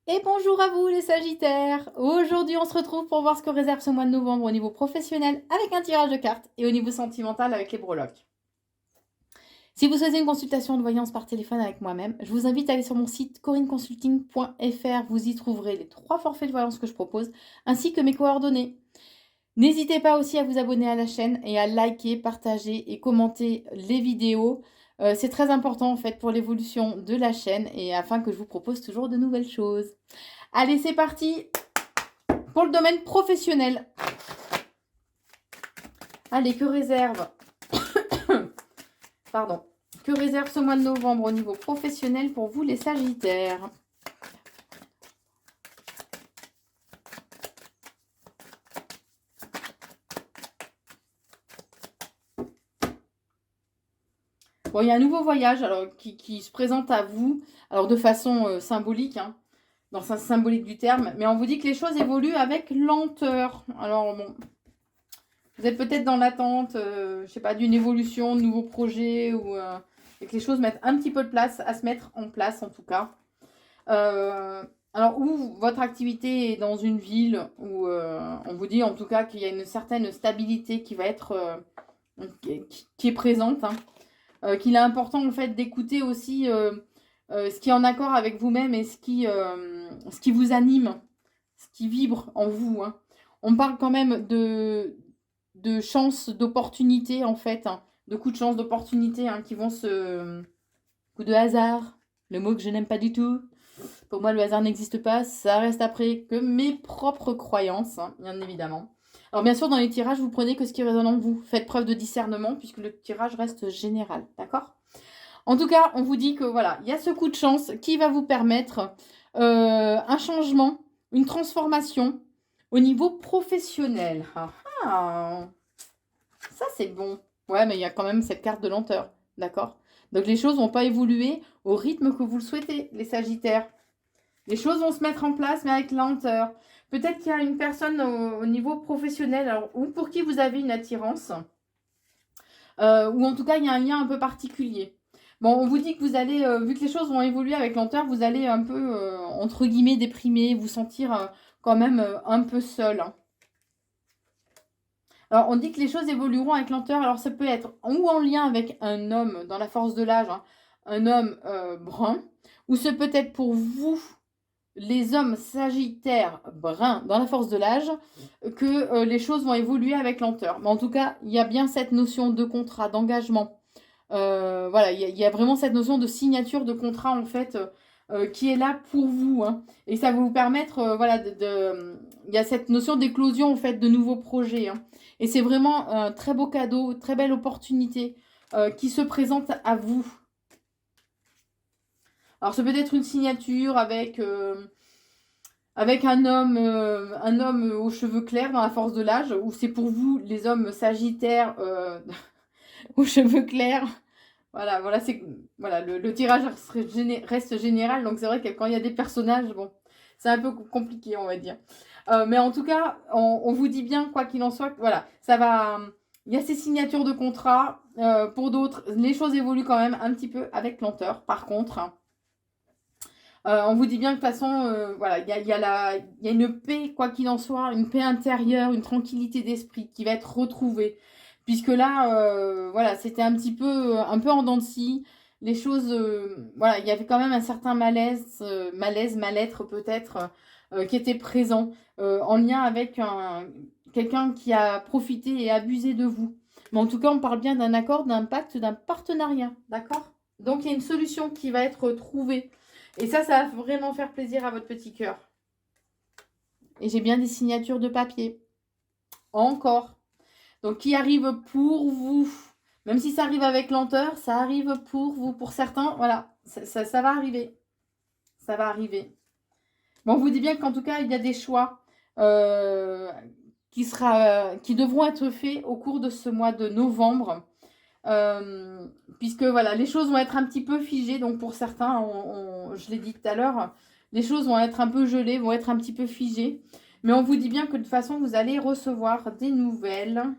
Et bonjour à vous les Sagittaires. Aujourd'hui on se retrouve pour voir ce que réserve ce mois de novembre au niveau professionnel avec un tirage de cartes et au niveau sentimental avec les breloques. Si vous souhaitez une consultation de voyance par téléphone avec moi-même, je vous invite à aller sur mon site corinneconsulting.fr. Vous y trouverez les 3 forfaits de voyance que je propose ainsi que mes coordonnées. N'hésitez pas aussi à vous abonner à la chaîne et à liker, partager et commenter les vidéos. C'est très important en fait pour l'évolution de la chaîne et afin que je vous propose toujours de nouvelles choses. Allez, c'est parti pour le domaine professionnel. Allez, que réserve Pardon. Que réserve ce mois de novembre au niveau professionnel pour vous les Sagittaires? Bon, il y a un nouveau voyage alors, qui se présente à vous, alors de façon symbolique, hein, dans le sens symbolique du terme, mais on vous dit que les choses évoluent avec lenteur. Alors bon, vous êtes peut-être dans l'attente, je sais pas, d'une évolution, de nouveaux projets, et que les choses mettent un petit peu de place à se mettre en place en tout cas. Alors, où votre activité est dans une ville où on vous dit en tout cas qu'il y a une certaine stabilité qui va être qui est présente, hein. Qu'il est important en fait d'écouter aussi ce qui est en accord avec vous-même et ce qui vous anime, ce qui vibre en vous, hein. On parle quand même de chance, d'opportunités en fait, hein, de coups de chance, d'opportunités hein, qui vont se... Coup de hasard, le mot que je n'aime pas du tout. Pour moi, le hasard n'existe pas. Ça reste après que mes propres croyances, hein, bien évidemment. Alors, bien sûr, dans les tirages, vous prenez que ce qui résonne en vous. Faites preuve de discernement puisque le tirage reste général. D'accord? En tout cas, on vous dit que voilà, il y a ce coup de chance qui va vous permettre un changement, une transformation au niveau professionnel. Ah, ah. Ça, c'est bon. Ouais, mais il y a quand même cette carte de lenteur. D'accord? Donc, les choses vont pas évoluer au rythme que vous le souhaitez, les Sagittaires. Les choses vont se mettre en place, mais avec lenteur. Peut-être qu'il y a une personne au niveau professionnel, alors, ou pour qui vous avez une attirance, ou en tout cas, il y a un lien un peu particulier. Bon, on vous dit que vous allez, vu que les choses vont évoluer avec lenteur, vous allez un peu, entre guillemets, déprimer, vous sentir quand même un peu seul, hein. Alors, on dit que les choses évolueront avec lenteur. Alors, ça peut être ou en lien avec un homme dans la force de l'âge, hein, un homme brun, ou ce peut être pour vous les hommes sagittaires bruns dans la force de l'âge que les choses vont évoluer avec lenteur. Mais en tout cas, il y a bien cette notion de contrat, d'engagement. Voilà, il y a vraiment cette notion de signature de contrat en fait qui est là pour vous, hein. Et ça va vous permettre, voilà, il y a cette notion d'éclosion en fait de nouveaux projets, hein. Et c'est vraiment un très beau cadeau, très belle opportunité qui se présente à vous. Alors, ça peut être une signature avec un homme aux cheveux clairs dans la force de l'âge, ou c'est pour vous, les hommes sagittaires aux cheveux clairs. Voilà, voilà le tirage reste général, donc c'est vrai que quand il y a des personnages, bon, c'est un peu compliqué, on va dire. Mais en tout cas, on vous dit bien, quoi qu'il en soit, voilà, ça va. Il y a ces signatures de contrat. Pour d'autres, les choses évoluent quand même un petit peu avec lenteur. Par contre, hein. On vous dit bien que de toute façon, voilà, il y a une paix, quoi qu'il en soit, une paix intérieure, une tranquillité d'esprit qui va être retrouvée. Puisque là, voilà, c'était un peu en dents de scie. Les choses, voilà, il y avait quand même un certain mal-être peut-être, qui était présent, en lien avec quelqu'un qui a profité et abusé de vous. Mais en tout cas, on parle bien d'un accord, d'un pacte, d'un partenariat, d'accord? Donc, il y a une solution qui va être trouvée. Et ça va vraiment faire plaisir à votre petit cœur. Et j'ai bien des signatures de papier. Encore. Donc, qui arrive pour vous. Même si ça arrive avec lenteur, ça arrive pour vous. Pour certains, voilà, ça va arriver. Ça va arriver. Bon, on vous dit bien qu'en tout cas, il y a des choix qui devront être faits au cours de ce mois de novembre. Puisque voilà, les choses vont être un petit peu figées. Donc pour certains, je l'ai dit tout à l'heure, les choses vont être un peu gelées, vont être un petit peu figées. Mais on vous dit bien que de toute façon, vous allez recevoir des nouvelles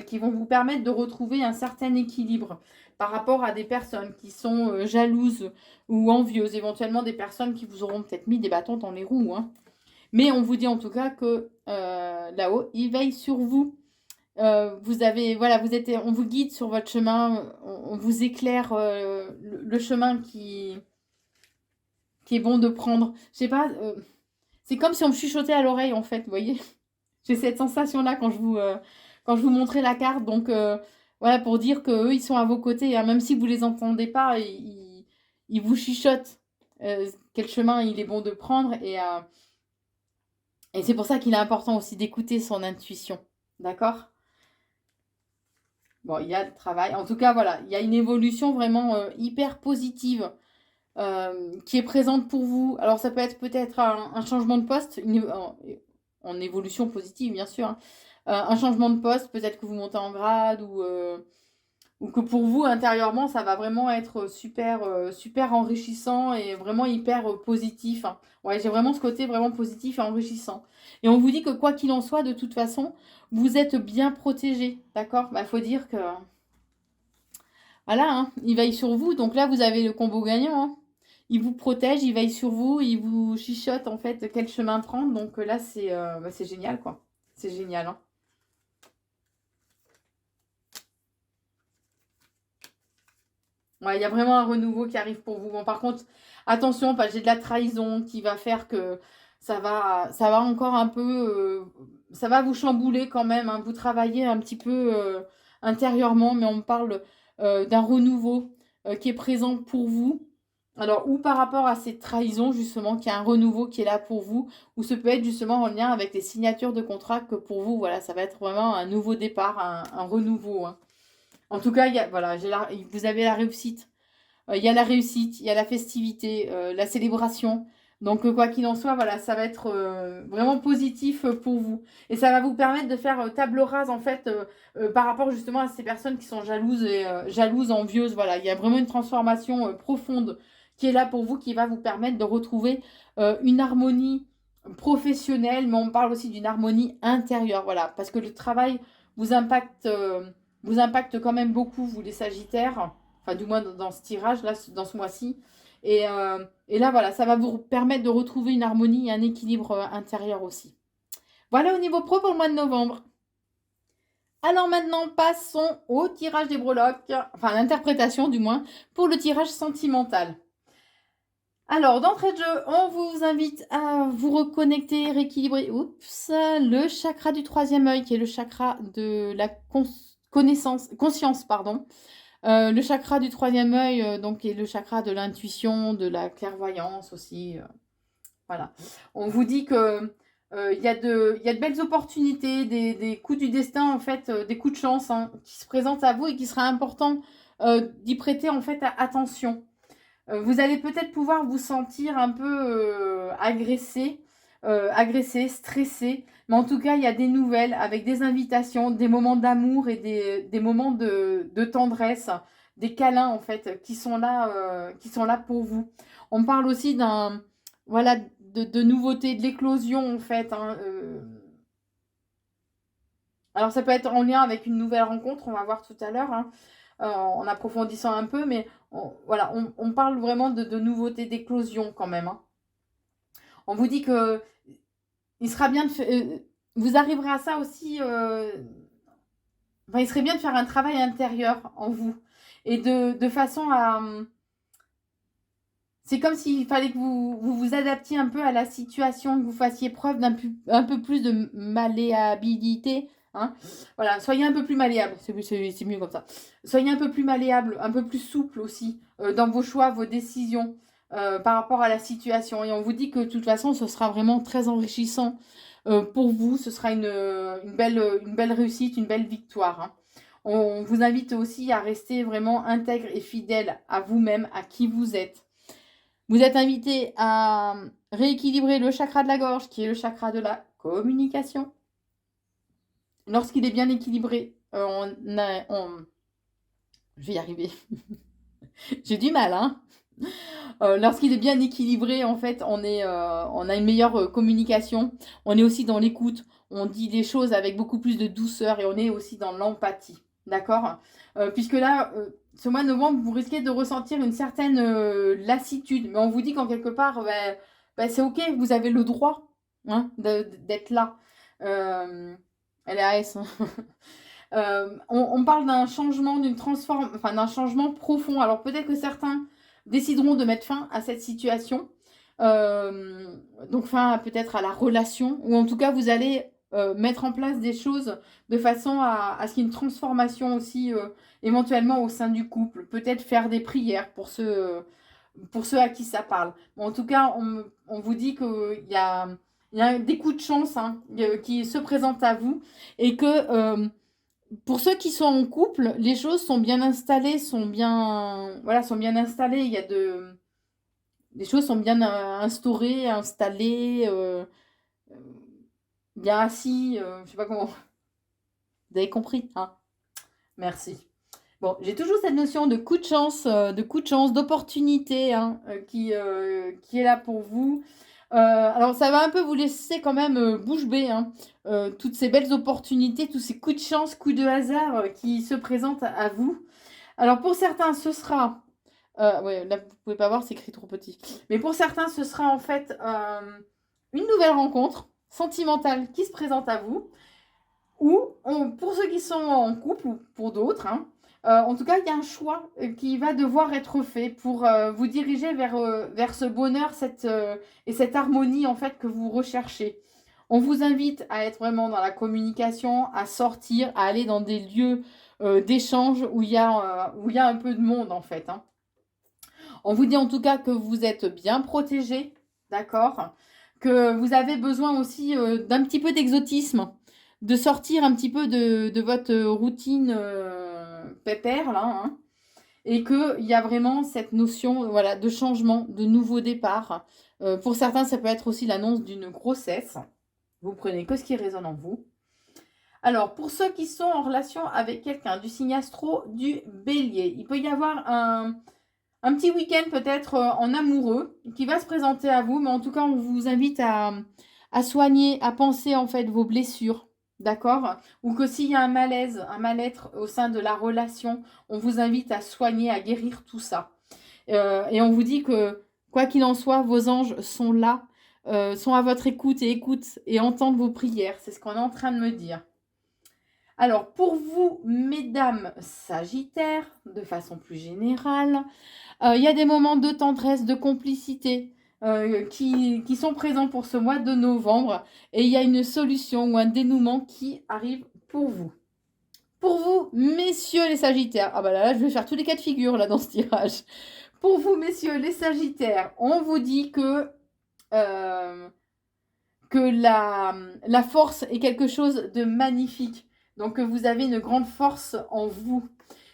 qui vont vous permettre de retrouver un certain équilibre. par rapport à des personnes qui sont jalouses ou envieuses, éventuellement des personnes qui vous auront peut-être mis des bâtons dans les roues, hein. Mais on vous dit en tout cas que là-haut, il veille sur vous. Vous avez, voilà, on vous guide sur votre chemin, on vous éclaire le chemin qui est bon de prendre. Je sais pas, c'est comme si on me chuchotait à l'oreille en fait, vous voyez. J'ai cette sensation-là quand je vous montrais la carte. Donc voilà, pour dire qu'eux, ils sont à vos côtés, hein. Même si vous ne les entendez pas, ils vous chuchotent quel chemin il est bon de prendre. Et c'est pour ça qu'il est important aussi d'écouter son intuition. D'accord? Bon, il y a le travail. En tout cas, voilà, il y a une évolution vraiment hyper positive qui est présente pour vous. Alors, ça peut être peut-être un changement de poste, en évolution positive, bien sûr, hein. Un changement de poste, peut-être que vous montez en grade ou que pour vous, intérieurement, ça va vraiment être super enrichissant et vraiment hyper positif, hein. Ouais, j'ai vraiment ce côté vraiment positif et enrichissant. Et on vous dit que quoi qu'il en soit, de toute façon, vous êtes bien protégé, d'accord? Bah, faut dire que, voilà, hein, il veille sur vous. Donc là, vous avez le combo gagnant, hein. Il vous protège, il veille sur vous, il vous chuchote, en fait, quel chemin prendre. Donc là, c'est génial, quoi. C'est génial, hein. Ouais, il y a vraiment un renouveau qui arrive pour vous. Bon, par contre, attention, parce que j'ai de la trahison qui va faire que ça va encore un peu, ça va vous chambouler quand même, hein. Vous travaillez un petit peu intérieurement, mais on me parle d'un renouveau qui est présent pour vous. Alors, ou par rapport à cette trahison, justement, qu'il y a un renouveau qui est là pour vous, ou ce peut être justement en lien avec les signatures de contrat que pour vous, voilà, ça va être vraiment un nouveau départ, un renouveau, hein. En tout cas, voilà, vous avez la réussite. Il y a la réussite, il y a la festivité, la célébration. Donc, quoi qu'il en soit, voilà, ça va être vraiment positif pour vous. Et ça va vous permettre de faire table rase, en fait, par rapport justement à ces personnes qui sont jalouses, envieuses. Voilà, il y a vraiment une transformation profonde qui est là pour vous, qui va vous permettre de retrouver une harmonie professionnelle, mais on parle aussi d'une harmonie intérieure. Voilà, parce que le travail vous impacte, vous impacte quand même beaucoup, vous les Sagittaires. Enfin, du moins dans ce tirage, là, dans ce mois-ci. Et là, voilà, ça va vous permettre de retrouver une harmonie et un équilibre intérieur aussi. Voilà au niveau pro pour le mois de novembre. Alors maintenant, passons au tirage des breloques, enfin l'interprétation du moins, pour le tirage sentimental. Alors, d'entrée de jeu, on vous invite à vous reconnecter, rééquilibrer le chakra du troisième œil, qui est le chakra de la conscience, pardon. Le chakra du troisième œil, donc, est le chakra de l'intuition, de la clairvoyance aussi. Voilà. On vous dit que il y a de belles opportunités, des coups du destin, en fait, des coups de chance, hein, qui se présentent à vous et qu'il sera important d'y prêter, en fait, attention. Vous allez peut-être pouvoir vous sentir un peu agressé, stressé. Mais en tout cas, il y a des nouvelles avec des invitations, des moments d'amour et des moments de tendresse, des câlins en fait, qui sont là pour vous. On parle aussi voilà, de nouveautés, de l'éclosion en fait, hein. Alors ça peut être en lien avec une nouvelle rencontre, on va voir tout à l'heure, hein, en approfondissant un peu, mais voilà, on parle vraiment de nouveautés, d'éclosion quand même, hein. On vous dit que il sera bien vous arriverez à ça aussi. Enfin, il serait bien de faire un travail intérieur en vous et de façon à. C'est comme s'il fallait que vous adaptiez un peu à la situation, que vous fassiez preuve un peu plus de malléabilité, hein. Voilà, soyez un peu plus malléable, c'est mieux comme ça. Soyez un peu plus malléable, un peu plus souple aussi dans vos choix, vos décisions par rapport à la situation. Et on vous dit que de toute façon, ce sera vraiment très enrichissant pour vous. Ce sera une belle réussite, une belle victoire, hein. On vous invite aussi à rester vraiment intègre et fidèle à vous-même, à qui vous êtes. Vous êtes invité à rééquilibrer le chakra de la gorge, qui est le chakra de la communication. Lorsqu'il est bien équilibré, je vais y arriver. J'ai du mal, hein. Lorsqu'il est bien équilibré, en fait, on a une meilleure communication. On est aussi dans l'écoute. On dit les choses avec beaucoup plus de douceur et on est aussi dans l'empathie. D'accord? Puisque là, ce mois de novembre, vous risquez de ressentir une certaine lassitude. Mais on vous dit qu'en quelque part, c'est OK, vous avez le droit hein, d'être là. LRS. On parle d'un changement, d'un changement profond. Alors peut-être que certains décideront de mettre fin à cette situation. Donc fin peut-être à la relation. Ou en tout cas, vous allez mettre en place des choses de façon à ce qu'il y ait une transformation aussi éventuellement au sein du couple. Peut-être faire des prières pour ceux à qui ça parle. Bon, en tout cas, on vous dit qu'il y a des coups de chance hein, qui se présentent à vous et que pour ceux qui sont en couple, les choses sont bien installées, sont bien installées. Les choses sont bien instaurées, installées, bien assis. Je sais pas comment. Vous avez compris, hein? Merci. Bon, j'ai toujours cette notion de coup de chance, d'opportunité hein, qui est là pour vous. Alors, ça va un peu vous laisser quand même bouche bée, hein, toutes ces belles opportunités, tous ces coups de chance, coups de hasard qui se présentent à vous. Alors, pour certains, ce sera... ouais, là, vous pouvez pas voir, c'est écrit trop petit. Mais pour certains, ce sera en fait une nouvelle rencontre sentimentale qui se présente à vous. Ou pour ceux qui sont en couple ou pour d'autres, hein, en tout cas, il y a un choix qui va devoir être fait pour vous diriger vers ce bonheur et cette harmonie en fait que vous recherchez. On vous invite à être vraiment dans la communication, à sortir, à aller dans des lieux d'échange où il y a un peu de monde en fait. Hein. On vous dit en tout cas que vous êtes bien protégé, d'accord? Que vous avez besoin aussi d'un petit peu d'exotisme, de sortir un petit peu de votre routine pépère, là, hein, et qu'il y a vraiment cette notion voilà, de changement, de nouveau départ. Pour certains, ça peut être aussi l'annonce d'une grossesse. Vous prenez que ce qui résonne en vous. Alors, pour ceux qui sont en relation avec quelqu'un du signe astro du bélier, il peut y avoir un petit week-end peut-être en amoureux qui va se présenter à vous, mais en tout cas, on vous invite à soigner, à penser en fait vos blessures, d'accord? Ou que s'il y a un malaise, un mal-être au sein de la relation, on vous invite à soigner, à guérir tout ça. Et on vous dit que, quoi qu'il en soit, vos anges sont là, sont à votre écoute et entendent vos prières. C'est ce qu'on est en train de me dire. Alors, pour vous, mesdames Sagittaires, de façon plus générale, il y a des moments de tendresse, de complicité qui sont présents pour ce mois de novembre et il y a une solution ou un dénouement qui arrive pour vous. Pour vous, messieurs les Sagittaires, ah bah là, je vais faire tous les cas de figure là dans ce tirage. Pour vous, messieurs les Sagittaires, on vous dit que la force est quelque chose de magnifique. Donc, vous avez une grande force en vous.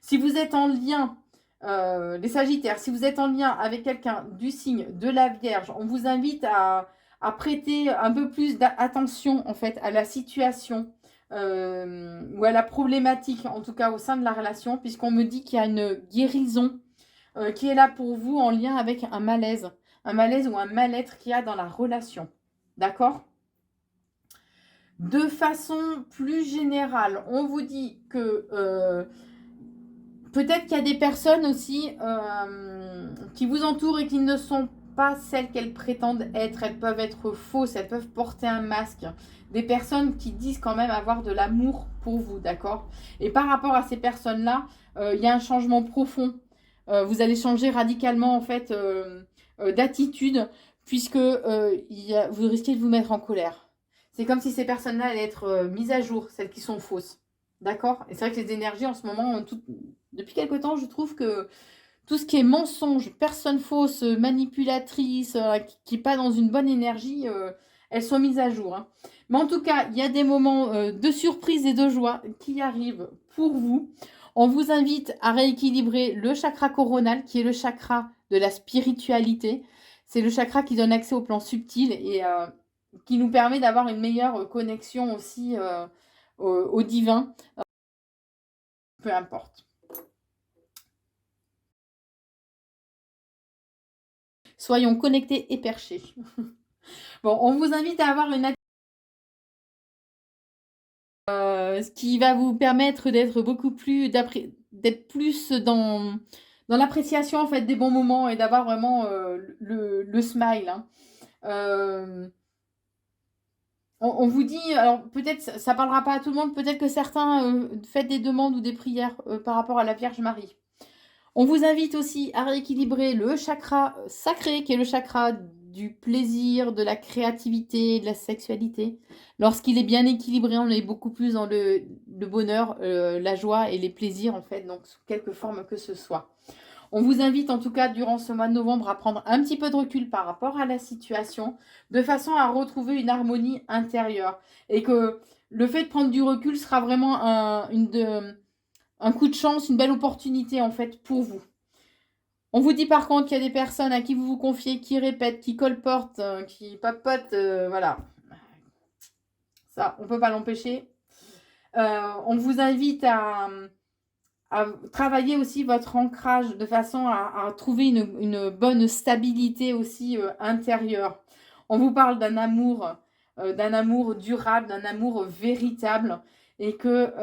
Si vous êtes en lien, les Sagittaires, si vous êtes en lien avec quelqu'un du signe de la Vierge, on vous invite à prêter un peu plus d'attention en fait à la situation ou à la problématique, en tout cas au sein de la relation, puisqu'on me dit qu'il y a une guérison qui est là pour vous en lien avec un malaise ou un mal-être qu'il y a dans la relation. D'accord? De façon plus générale, on vous dit que peut-être qu'il y a des personnes aussi qui vous entourent et qui ne sont pas celles qu'elles prétendent être. Elles peuvent être fausses, elles peuvent porter un masque. Des personnes qui disent quand même avoir de l'amour pour vous, d'accord? Et par rapport à ces personnes-là, il y a un changement profond. Vous allez changer radicalement en fait d'attitude puisque vous risquez de vous mettre en colère. C'est comme si ces personnes-là allaient être mises à jour, celles qui sont fausses. D'accord? Et c'est vrai que les énergies en ce moment, depuis quelque temps, je trouve que tout ce qui est mensonge, personne fausse, manipulatrice, qui n'est pas dans une bonne énergie, elles sont mises à jour. Hein. Mais en tout cas, il y a des moments de surprise et de joie qui arrivent pour vous. On vous invite à rééquilibrer le chakra coronal, qui est le chakra de la spiritualité. C'est le chakra qui donne accès au plan subtil et qui nous permet d'avoir une meilleure connexion aussi au divin. Peu importe. Soyons connectés et perchés. Bon, on vous invite à avoir une Ce qui va vous permettre d'être beaucoup plus, d'être plus dans l'appréciation en fait des bons moments et d'avoir vraiment le smile. Hein. On vous dit, alors peut-être ça parlera pas à tout le monde, peut-être que certains faites des demandes ou des prières par rapport à la Vierge Marie. On vous invite aussi à rééquilibrer le chakra sacré, qui est le chakra du plaisir, de la créativité, de la sexualité. Lorsqu'il est bien équilibré, on est beaucoup plus dans le bonheur, la joie et les plaisirs, en fait, donc sous quelque forme que ce soit. On vous invite en tout cas durant ce mois de novembre à prendre un petit peu de recul par rapport à la situation, de façon à retrouver une harmonie intérieure. Et que le fait de prendre du recul sera vraiment un coup de chance, une belle opportunité en fait pour vous. On vous dit par contre qu'il y a des personnes à qui vous vous confiez, qui répètent, qui colportent, qui papotent, voilà. Ça, on ne peut pas l'empêcher. On vous invite à travailler aussi votre ancrage de façon à trouver une bonne stabilité aussi intérieure. On vous parle d'un amour durable, d'un amour véritable et que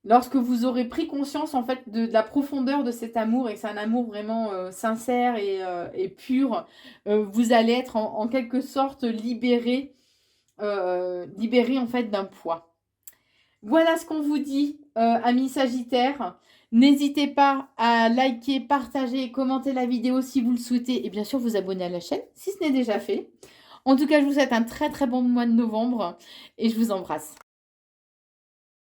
lorsque vous aurez pris conscience en fait de la profondeur de cet amour et que c'est un amour vraiment sincère et pur, vous allez être en quelque sorte libéré en fait d'un poids. Voilà ce qu'on vous dit, amis Sagittaires. N'hésitez pas à liker, partager et commenter la vidéo si vous le souhaitez. Et bien sûr, vous abonner à la chaîne si ce n'est déjà fait. En tout cas, je vous souhaite un très très bon mois de novembre et je vous embrasse.